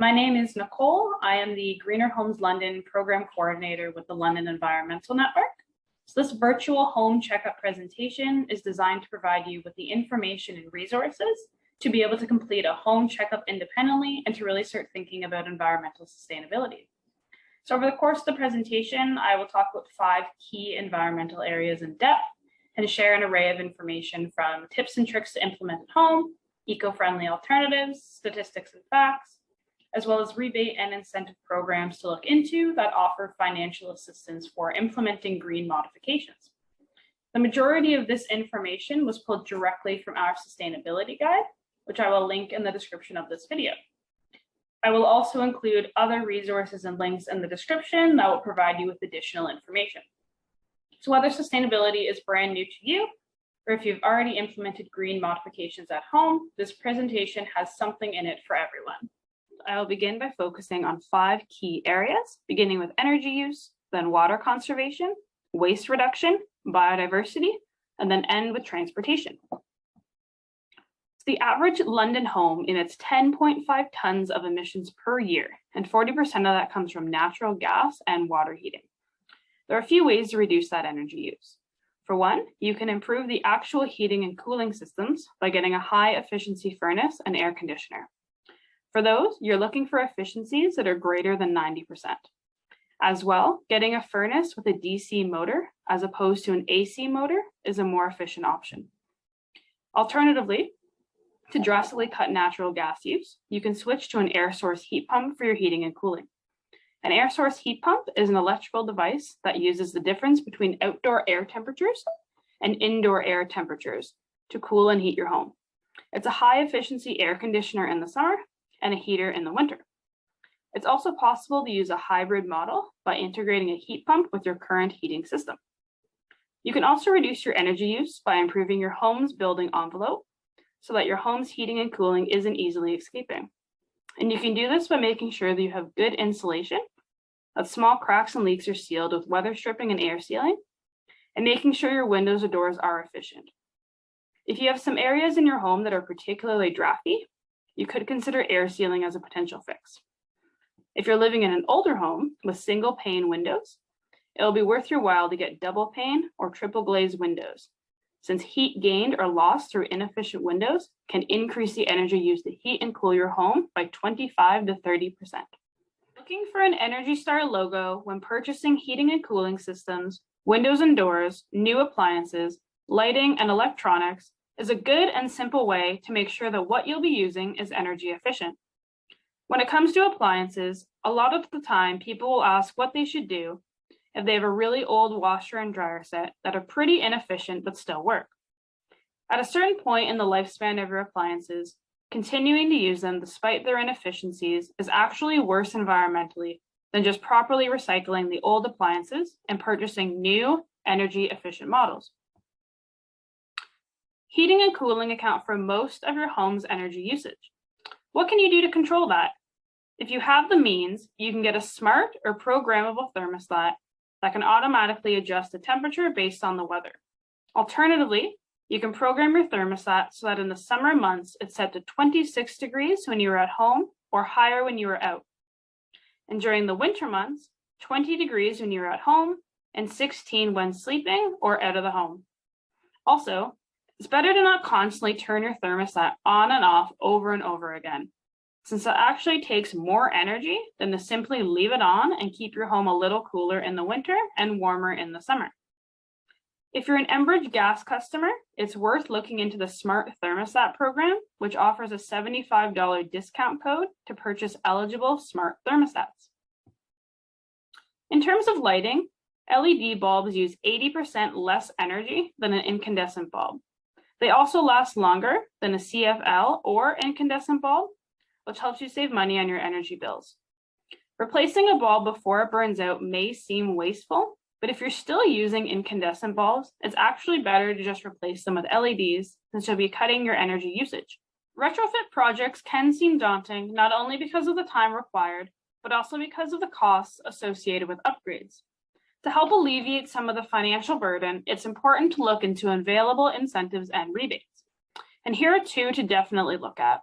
My name is Nicole. I am the Greener Homes London Program Coordinator with the London Environmental Network. So this virtual home checkup presentation is designed to provide you with the information and resources to be able to complete a home checkup independently and to really start thinking about environmental sustainability. So over the course of the presentation, I will talk about 5 key environmental areas in depth and share an array of information from tips and tricks to implement at home, eco-friendly alternatives, statistics and facts, as well as rebate and incentive programs to look into that offer financial assistance for implementing green modifications. The majority of this information was pulled directly from our sustainability guide, which I will link in the description of this video. I will also include other resources and links in the description that will provide you with additional information. So whether sustainability is brand new to you, or if you've already implemented green modifications at home, this presentation has something in it for everyone. I will begin by focusing on 5 key areas, beginning with energy use, then water conservation, waste reduction, biodiversity, and then end with transportation. The average London home emits 10.5 tons of emissions per year, and 40% of that comes from natural gas and water heating. There are a few ways to reduce that energy use. For one, you can improve the actual heating and cooling systems by getting a high efficiency furnace and air conditioner. For those, you're looking for efficiencies that are greater than 90%. As well, getting a furnace with a DC motor as opposed to an AC motor is a more efficient option. Alternatively, to drastically cut natural gas use, you can switch to an air source heat pump for your heating and cooling. An air source heat pump is an electrical device that uses the difference between outdoor air temperatures and indoor air temperatures to cool and heat your home. It's a high efficiency air conditioner in the summer and a heater in the winter. It's also possible to use a hybrid model by integrating a heat pump with your current heating system. You can also reduce your energy use by improving your home's building envelope so that your home's heating and cooling isn't easily escaping. And you can do this by making sure that you have good insulation, that small cracks and leaks are sealed with weather stripping and air sealing, and making sure your windows or doors are efficient. If you have some areas in your home that are particularly drafty, you could consider air sealing as a potential fix. If you're living in an older home with single pane windows, it'll be worth your while to get double pane or triple glazed windows, since heat gained or lost through inefficient windows can increase the energy used to heat and cool your home by 25 to 30%. Looking for an Energy Star logo when purchasing heating and cooling systems, windows and doors, new appliances, lighting, and electronics is a good and simple way to make sure that what you'll be using is energy efficient. When it comes to appliances, a lot of the time people will ask what they should do if they have a really old washer and dryer set that are pretty inefficient but still work. At a certain point in the lifespan of your appliances, continuing to use them despite their inefficiencies is actually worse environmentally than just properly recycling the old appliances and purchasing new energy efficient models. Heating and cooling account for most of your home's energy usage. What can you do to control that? If you have the means, you can get a smart or programmable thermostat that can automatically adjust the temperature based on the weather. Alternatively, you can program your thermostat so that in the summer months, it's set to 26 degrees when you're at home or higher when you are out. And during the winter months, 20 degrees when you're at home and 16 when sleeping or out of the home. Also, it's better to not constantly turn your thermostat on and off over and over again, since it actually takes more energy than to simply leave it on and keep your home a little cooler in the winter and warmer in the summer. If you're an Enbridge gas customer, it's worth looking into the Smart Thermostat program, which offers a $75 discount code to purchase eligible smart thermostats. In terms of lighting, LED bulbs use 80% less energy than an incandescent bulb. They also last longer than a CFL or incandescent bulb, which helps you save money on your energy bills. Replacing a bulb before it burns out may seem wasteful, but if you're still using incandescent bulbs, it's actually better to just replace them with LEDs, since you'll be cutting your energy usage. Retrofit projects can seem daunting, not only because of the time required, but also because of the costs associated with upgrades. To help alleviate some of the financial burden, it's important to look into available incentives and rebates. And here are 2 to definitely look at.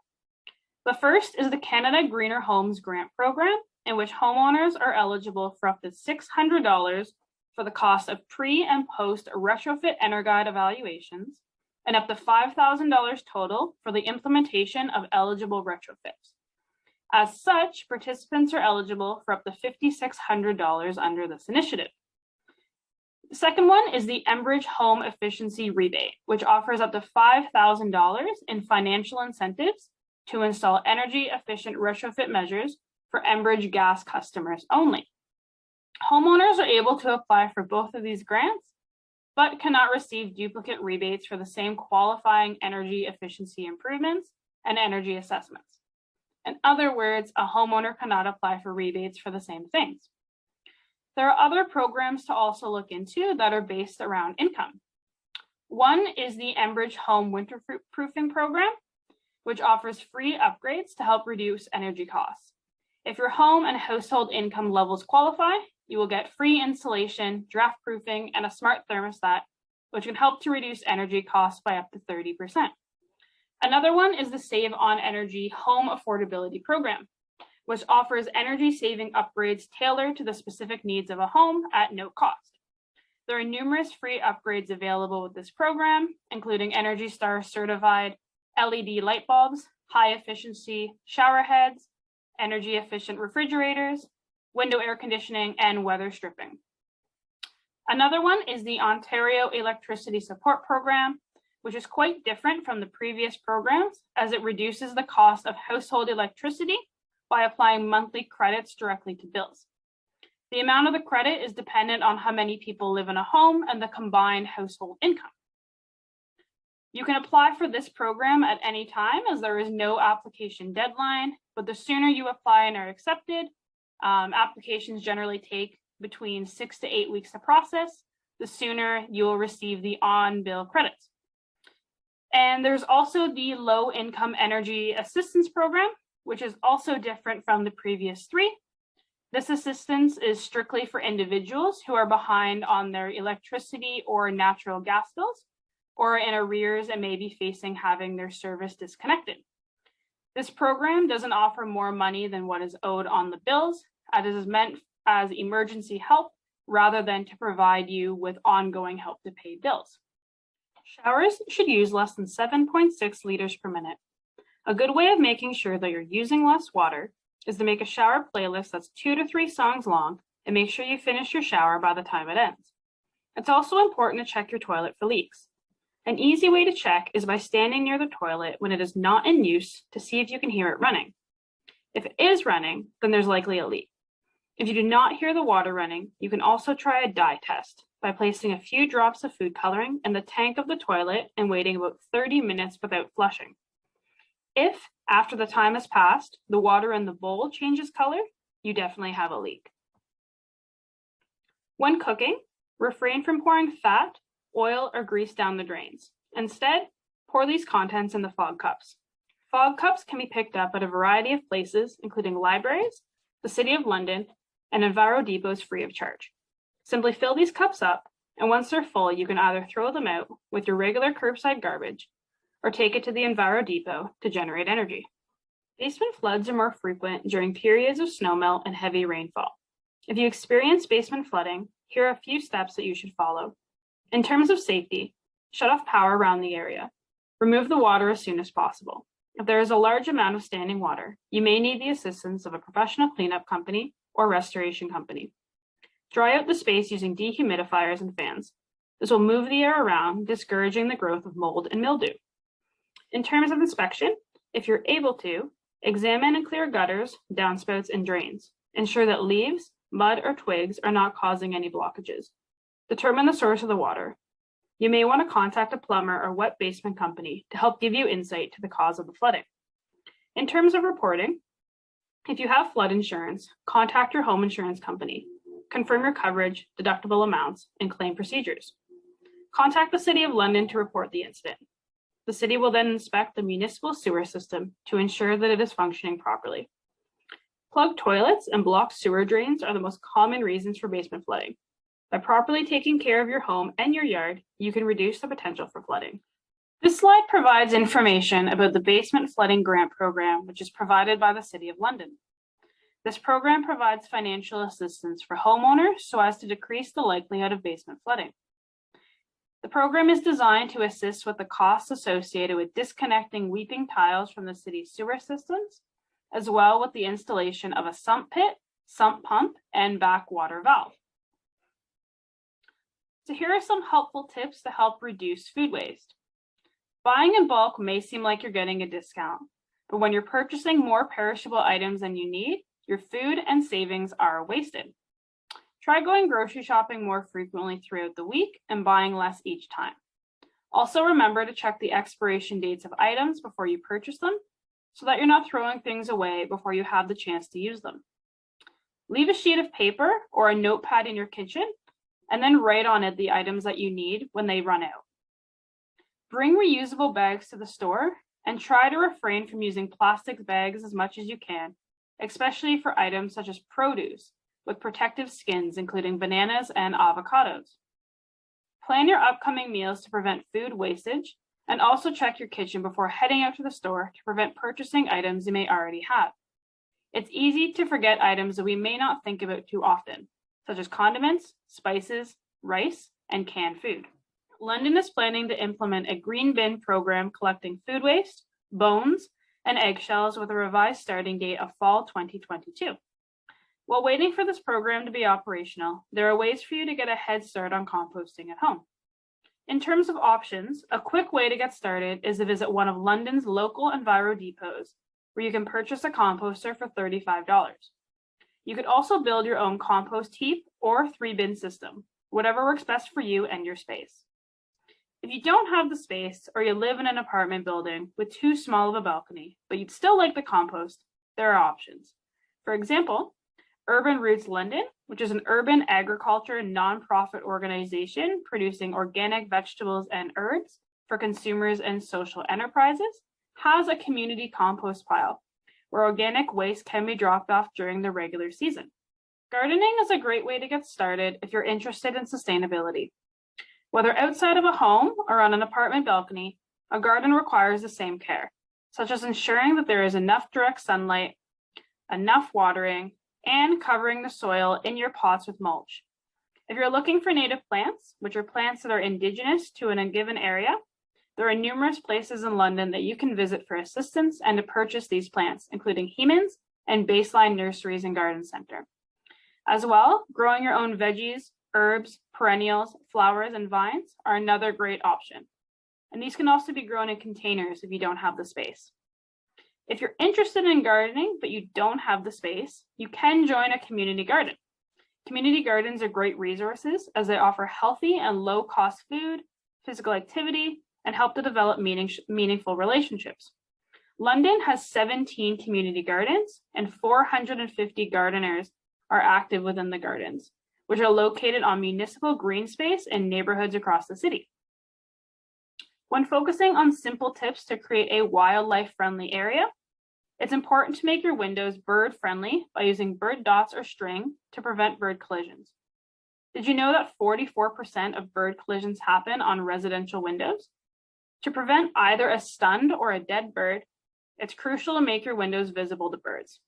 The first is the Canada Greener Homes Grant Program, in which homeowners are eligible for up to $600 for the cost of pre and post retrofit EnerGuide evaluations, and up to $5,000 total for the implementation of eligible retrofits. As such, participants are eligible for up to $5,600 under this initiative. The second one is the Enbridge Home Efficiency Rebate, which offers up to $5,000 in financial incentives to install energy-efficient retrofit measures for Enbridge gas customers only. Homeowners are able to apply for both of these grants, but cannot receive duplicate rebates for the same qualifying energy efficiency improvements and energy assessments. In other words, a homeowner cannot apply for rebates for the same things. There are other programs to also look into that are based around income. One is the Enbridge Home Winterproofing Program, which offers free upgrades to help reduce energy costs. If your home and household income levels qualify, you will get free insulation, draft proofing, and a smart thermostat, which can help to reduce energy costs by up to 30%. Another one is the Save on Energy Home Affordability Program, which offers energy-saving upgrades tailored to the specific needs of a home at no cost. There are numerous free upgrades available with this program, including Energy Star certified LED light bulbs, high-efficiency shower heads, energy-efficient refrigerators, window air conditioning, and weather stripping. Another one is the Ontario Electricity Support Program, which is quite different from the previous programs as it reduces the cost of household electricity by applying monthly credits directly to bills. The amount of the credit is dependent on how many people live in a home and the combined household income. You can apply for this program at any time as there is no application deadline, but the sooner you apply and are accepted, applications generally take between 6 to 8 weeks to process, the sooner you will receive the on-bill credits. And there's also the Low Income Energy Assistance Program, which is also different from the previous three. This assistance is strictly for individuals who are behind on their electricity or natural gas bills, or in arrears and may be facing having their service disconnected. This program doesn't offer more money than what is owed on the bills, as it is meant as emergency help rather than to provide you with ongoing help to pay bills. Showers should use less than 7.6 liters per minute. A good way of making sure that you're using less water is to make a shower playlist that's 2 to 3 songs long and make sure you finish your shower by the time it ends. It's also important to check your toilet for leaks. An easy way to check is by standing near the toilet when it is not in use to see if you can hear it running. If it is running, then there's likely a leak. If you do not hear the water running, you can also try a dye test by placing a few drops of food coloring in the tank of the toilet and waiting about 30 minutes without flushing. If, after the time has passed, the water in the bowl changes color, you definitely have a leak. When cooking, refrain from pouring fat, oil, or grease down the drains. Instead, pour these contents in the fog cups. Fog cups can be picked up at a variety of places, including libraries, the City of London, and Enviro depots free of charge. Simply fill these cups up, and once they're full, you can either throw them out with your regular curbside garbage or take it to the Enviro depot to generate energy. Basement floods are more frequent during periods of snowmelt and heavy rainfall. If you experience basement flooding, here are a few steps that you should follow. In terms of safety, shut off power around the area. Remove the water as soon as possible. If there is a large amount of standing water, you may need the assistance of a professional cleanup company or restoration company. Dry out the space using dehumidifiers and fans. This will move the air around, discouraging the growth of mold and mildew. In terms of inspection, if you're able to, examine and clear gutters, downspouts, and drains. Ensure that leaves, mud, or twigs are not causing any blockages. Determine the source of the water. You may want to contact a plumber or wet basement company to help give you insight to the cause of the flooding. In terms of reporting, if you have flood insurance, contact your home insurance company. Confirm your coverage, deductible amounts, and claim procedures. Contact the City of London to report the incident. The city will then inspect the municipal sewer system to ensure that it is functioning properly. Clogged toilets and blocked sewer drains are the most common reasons for basement flooding. By properly taking care of your home and your yard, you can reduce the potential for flooding. This slide provides information about the Basement Flooding Grant Program, which is provided by the City of London. This program provides financial assistance for homeowners so as to decrease the likelihood of basement flooding. The program is designed to assist with the costs associated with disconnecting weeping tiles from the city's sewer systems, as well with the installation of a sump pit, sump pump, and backwater valve. So here are some helpful tips to help reduce food waste. Buying in bulk may seem like you're getting a discount, but when you're purchasing more perishable items than you need, your food and savings are wasted. Try going grocery shopping more frequently throughout the week and buying less each time. Also remember to check the expiration dates of items before you purchase them so that you're not throwing things away before you have the chance to use them. Leave a sheet of paper or a notepad in your kitchen and then write on it the items that you need when they run out. Bring reusable bags to the store and try to refrain from using plastic bags as much as you can, especially for items such as produce with protective skins, including bananas and avocados. Plan your upcoming meals to prevent food wastage and also check your kitchen before heading out to the store to prevent purchasing items you may already have. It's easy to forget items that we may not think about too often, such as condiments, spices, rice, and canned food. London is planning to implement a green bin program collecting food waste, bones, and eggshells with a revised starting date of fall 2022. While waiting for this program to be operational, there are ways for you to get a head start on composting at home. In terms of options, a quick way to get started is to visit one of London's local Enviro depots, where you can purchase a composter for $35. You could also build your own compost heap or 3-bin system, whatever works best for you and your space. If you don't have the space or you live in an apartment building with too small of a balcony, but you'd still like the compost, there are options. For example, Urban Roots London, which is an urban agriculture nonprofit organization producing organic vegetables and herbs for consumers and social enterprises, has a community compost pile where organic waste can be dropped off during the regular season. Gardening is a great way to get started if you're interested in sustainability. Whether outside of a home or on an apartment balcony, a garden requires the same care, such as ensuring that there is enough direct sunlight, enough watering, and covering the soil in your pots with mulch. If you're looking for native plants, which are plants that are indigenous to a given area, there are numerous places in London that you can visit for assistance and to purchase these plants, including Hemans and Baseline Nurseries and Garden Center. As well, growing your own veggies, herbs, perennials, flowers, and vines are another great option. And these can also be grown in containers if you don't have the space. If you're interested in gardening, but you don't have the space, you can join a community garden. Community gardens are great resources as they offer healthy and low-cost food, physical activity, and help to develop meaningful relationships. London has 17 community gardens, and 450 gardeners are active within the gardens, which are located on municipal green space in neighborhoods across the city. When focusing on simple tips to create a wildlife-friendly area, it's important to make your windows bird-friendly by using bird dots or string to prevent bird collisions. Did you know that 44% of bird collisions happen on residential windows? To prevent either a stunned or a dead bird, it's crucial to make your windows visible to birds.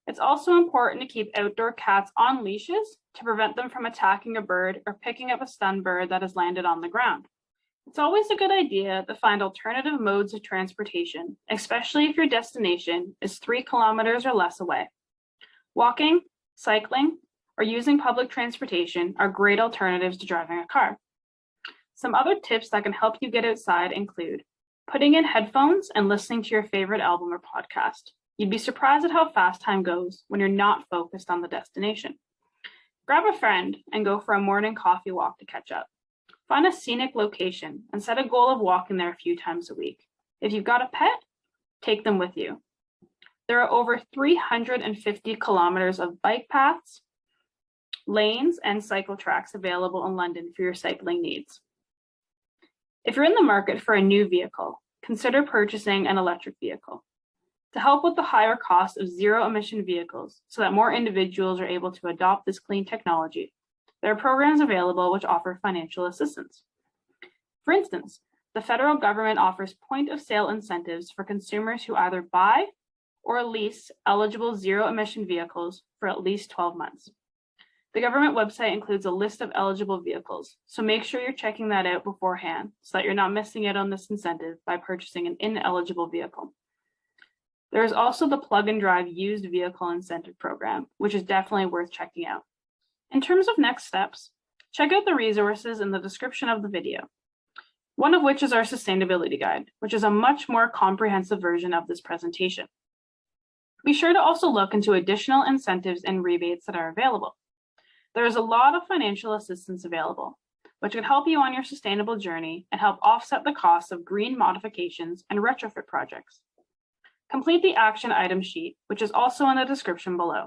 It's also important to keep outdoor cats on leashes to prevent them from attacking a bird or picking up a stunned bird that has landed on the ground. It's always a good idea to find alternative modes of transportation, especially if your destination is 3 kilometers or less away. Walking, cycling, or using public transportation are great alternatives to driving a car. Some other tips that can help you get outside include putting in headphones and listening to your favorite album or podcast. You'd be surprised at how fast time goes when you're not focused on the destination. Grab a friend and go for a morning coffee walk to catch up. Find a scenic location and set a goal of walking there a few times a week. If you've got a pet, take them with you. There are over 350 kilometers of bike paths, lanes, and cycle tracks available in London for your cycling needs. If you're in the market for a new vehicle, consider purchasing an electric vehicle. To help with the higher cost of zero-emission vehicles so that more individuals are able to adopt this clean technology, there are programs available which offer financial assistance. For instance, the federal government offers point-of-sale incentives for consumers who either buy or lease eligible zero-emission vehicles for at least 12 months. The government website includes a list of eligible vehicles, so make sure you're checking that out beforehand so that you're not missing out on this incentive by purchasing an ineligible vehicle. There is also the Plug and Drive Used Vehicle Incentive Program, which is definitely worth checking out. In terms of next steps, check out the resources in the description of the video, one of which is our sustainability guide, which is a much more comprehensive version of this presentation. Be sure to also look into additional incentives and rebates that are available. There is a lot of financial assistance available, which can help you on your sustainable journey and help offset the costs of green modifications and retrofit projects. Complete the action item sheet, which is also in the description below.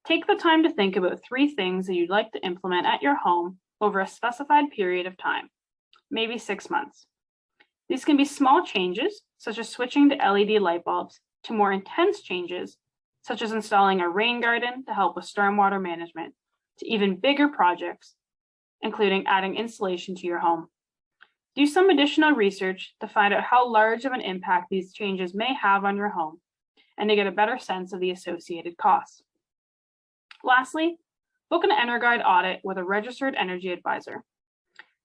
Take the time to think about 3 things that you'd like to implement at your home over a specified period of time, maybe 6 months. These can be small changes, such as switching to LED light bulbs, to more intense changes, such as installing a rain garden to help with stormwater management, to even bigger projects, including adding insulation to your home. Do some additional research to find out how large of an impact these changes may have on your home and to get a better sense of the associated costs. Lastly, book an EnerGuide audit with a registered energy advisor.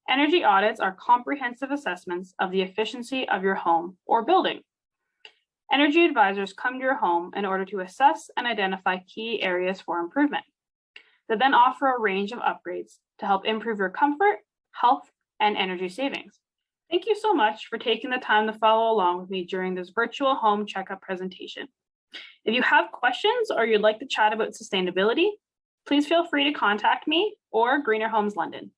Energy audits are comprehensive assessments of the efficiency of your home or building. Energy advisors come to your home in order to assess and identify key areas for improvement. They then offer a range of upgrades to help improve your comfort, health, and energy savings. Thank you so much for taking the time to follow along with me during this virtual home checkup presentation. If you have questions or you'd like to chat about sustainability, please feel free to contact me or Greener Homes London.